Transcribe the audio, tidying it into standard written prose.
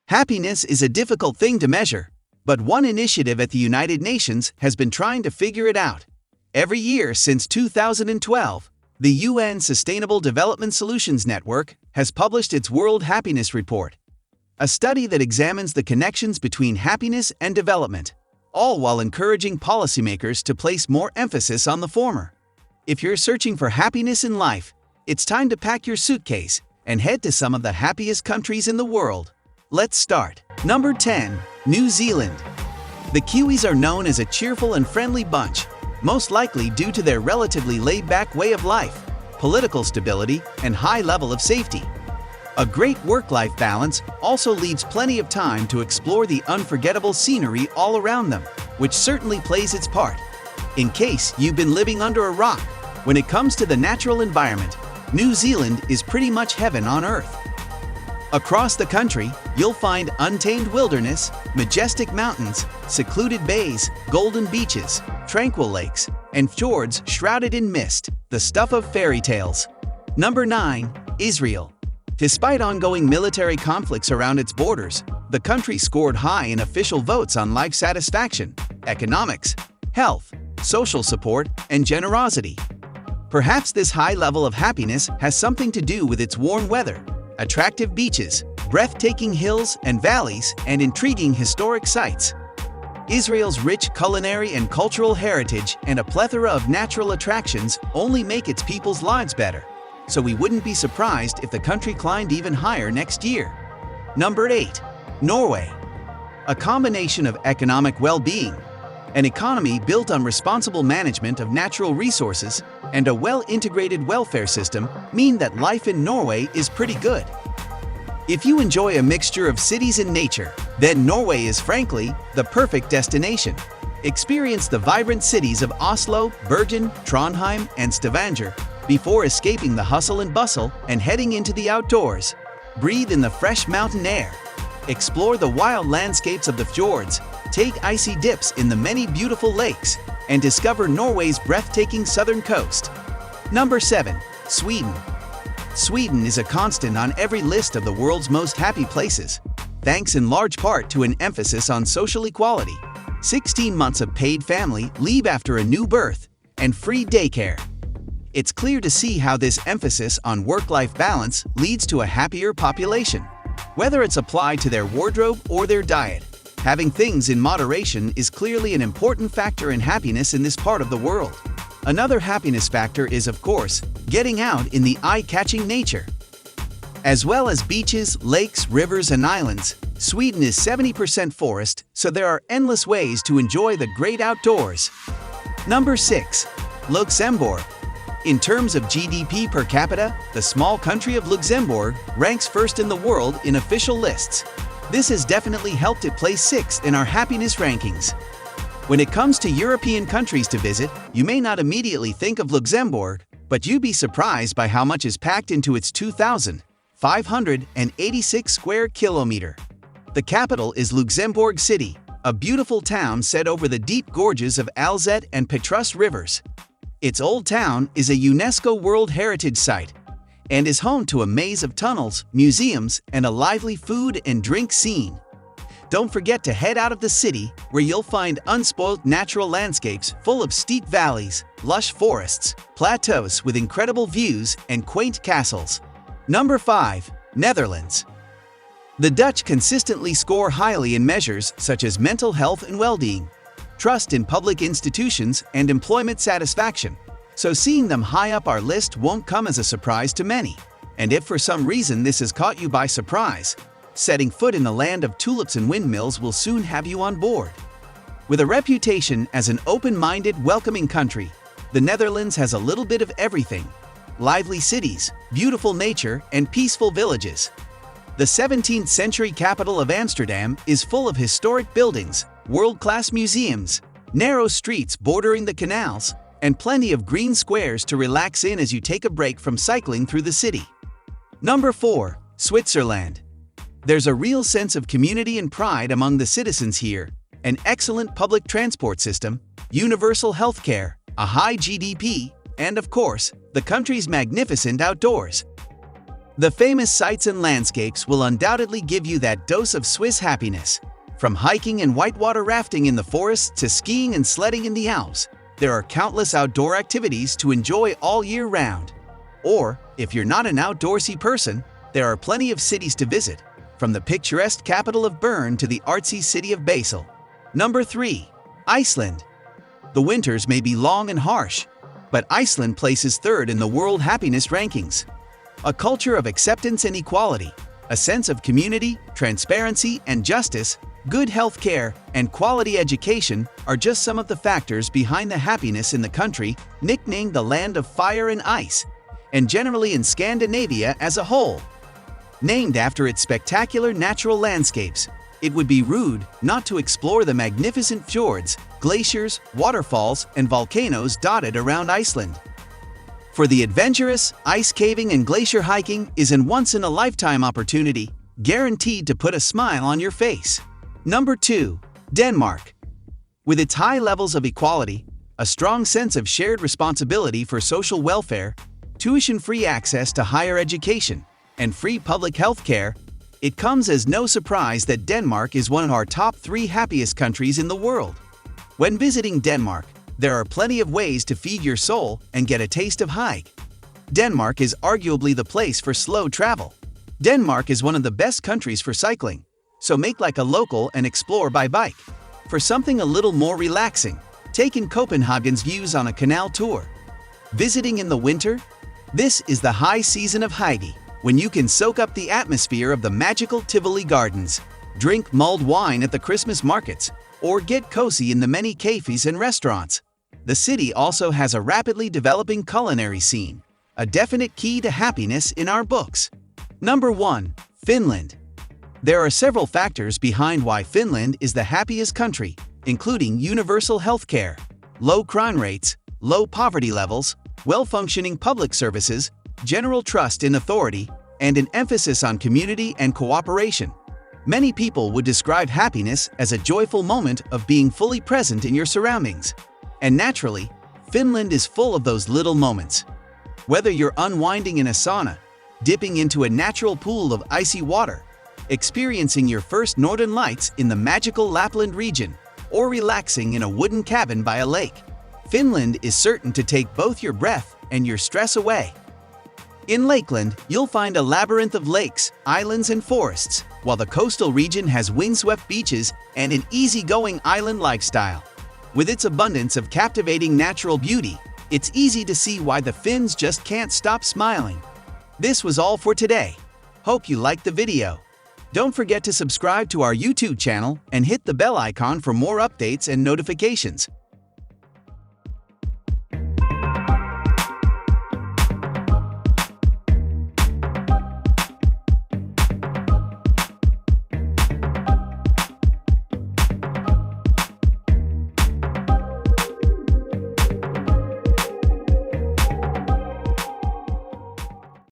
Happiness is a difficult thing to measure, but one initiative at the United Nations has been trying to figure it out. Every year since 2012, the UN Sustainable Development Solutions Network has published its World Happiness Report, a study that examines the connections between happiness and development, all while encouraging policymakers to place more emphasis on the former. If you're searching for happiness in life, it's time to pack your suitcase and head to some of the happiest countries in the world. Let's start. Number 10. New Zealand. The Kiwis are known as a cheerful and friendly bunch, most likely due to their relatively laid-back way of life, political stability, and high level of safety. A great work-life balance also leaves plenty of time to explore the unforgettable scenery all around them, which certainly plays its part. In case you've been living under a rock, when it comes to the natural environment, New Zealand is pretty much heaven on earth. Across the country, you'll find untamed wilderness, majestic mountains, secluded bays, golden beaches, tranquil lakes, and fjords shrouded in mist, the stuff of fairy tales. Number 9. Israel. Despite ongoing military conflicts around its borders, the country scored high in official votes on life satisfaction, economics, health, social support, and generosity. Perhaps this high level of happiness has something to do with its warm weather, attractive beaches, breathtaking hills and valleys, and intriguing historic sites. Israel's rich culinary and cultural heritage and a plethora of natural attractions only make its people's lives better, so we wouldn't be surprised if the country climbed even higher next year. Number 8. Norway. A combination of economic well-being, an economy built on responsible management of natural resources, and a well-integrated welfare system mean that life in Norway is pretty good. If you enjoy a mixture of cities and nature, then Norway is frankly the perfect destination. Experience the vibrant cities of Oslo, Bergen, Trondheim, and Stavanger before escaping the hustle and bustle and heading into the outdoors. Breathe in the fresh mountain air. Explore the wild landscapes of the fjords, take icy dips in the many beautiful lakes, and discover Norway's breathtaking southern coast. Number 7. Sweden. Sweden is a constant on every list of the world's most happy places, thanks in large part to an emphasis on social equality, 16 months of paid family leave after a new birth, and free daycare. It's clear to see how this emphasis on work-life balance leads to a happier population. Whether it's applied to their wardrobe or their diet, having things in moderation is clearly an important factor in happiness in this part of the world. Another happiness factor is, of course, getting out in the eye-catching nature. As well as beaches, lakes, rivers, and islands, Sweden is 70% forest, so there are endless ways to enjoy the great outdoors. Number 6. Luxembourg. In terms of GDP per capita, the small country of Luxembourg ranks first in the world in official lists. This has definitely helped it place 6th in our happiness rankings. When it comes to European countries to visit, you may not immediately think of Luxembourg, but you'd be surprised by how much is packed into its 2,586 square kilometer. The capital is Luxembourg City, a beautiful town set over the deep gorges of Alzette and Petrus rivers. Its old town is a UNESCO World Heritage Site and is home to a maze of tunnels, museums, and a lively food and drink scene. Don't forget to head out of the city, where you'll find unspoiled natural landscapes full of steep valleys, lush forests, plateaus with incredible views, and quaint castles. Number 5. Netherlands. The Dutch consistently score highly in measures such as mental health and well-being, trust in public institutions, and employment satisfaction. So seeing them high up our list won't come as a surprise to many. And if for some reason this has caught you by surprise, setting foot in the land of tulips and windmills will soon have you on board. With a reputation as an open-minded, welcoming country, the Netherlands has a little bit of everything: lively cities, beautiful nature, and peaceful villages. The 17th century capital of Amsterdam is full of historic buildings, world-class museums, narrow streets bordering the canals, and plenty of green squares to relax in as you take a break from cycling through the city. Number 4. Switzerland. There's a real sense of community and pride among the citizens here, an excellent public transport system, universal healthcare, a high GDP, and of course, the country's magnificent outdoors. The famous sights and landscapes will undoubtedly give you that dose of Swiss happiness. From hiking and whitewater rafting in the forests to skiing and sledding in the Alps, there are countless outdoor activities to enjoy all year round. Or, if you're not an outdoorsy person, there are plenty of cities to visit, from the picturesque capital of Bern to the artsy city of Basel. Number 3. Iceland. The winters may be long and harsh, but Iceland places third in the World Happiness Rankings. A culture of acceptance and equality, a sense of community, transparency, and justice, good health care, and quality education are just some of the factors behind the happiness in the country, nicknamed the Land of Fire and Ice, and generally in Scandinavia as a whole. Named after its spectacular natural landscapes, it would be rude not to explore the magnificent fjords, glaciers, waterfalls, and volcanoes dotted around Iceland. For the adventurous, ice caving and glacier hiking is a once-in-a-lifetime opportunity, guaranteed to put a smile on your face. Number 2. Denmark. With its high levels of equality, a strong sense of shared responsibility for social welfare, tuition-free access to higher education, and free public health care, it comes as no surprise that Denmark is one of our top 3 happiest countries in the world. When visiting Denmark, there are plenty of ways to feed your soul and get a taste of hike. Denmark is arguably the place for slow travel. Denmark is one of the best countries for cycling, so make like a local and explore by bike. For something a little more relaxing, take in Copenhagen's views on a canal tour. Visiting in the winter? This is the high season of hygge, when you can soak up the atmosphere of the magical Tivoli Gardens, drink mulled wine at the Christmas markets, or get cozy in the many cafes and restaurants. The city also has a rapidly developing culinary scene, a definite key to happiness in our books. Number 1. Finland. There are several factors behind why Finland is the happiest country, including universal health care, low crime rates, low poverty levels, well-functioning public services, general trust in authority, and an emphasis on community and cooperation. Many people would describe happiness as a joyful moment of being fully present in your surroundings. And naturally, Finland is full of those little moments. Whether you're unwinding in a sauna, dipping into a natural pool of icy water, experiencing your first northern lights in the magical Lapland region, or relaxing in a wooden cabin by a lake, Finland is certain to take both your breath and your stress away. In Lakeland, you'll find a labyrinth of lakes, islands, and forests, while the coastal region has windswept beaches and an easygoing island lifestyle. With its abundance of captivating natural beauty, it's easy to see why the Finns just can't stop smiling. This was all for today. Hope you liked the video. Don't forget to subscribe to our YouTube channel and hit the bell icon for more updates and notifications.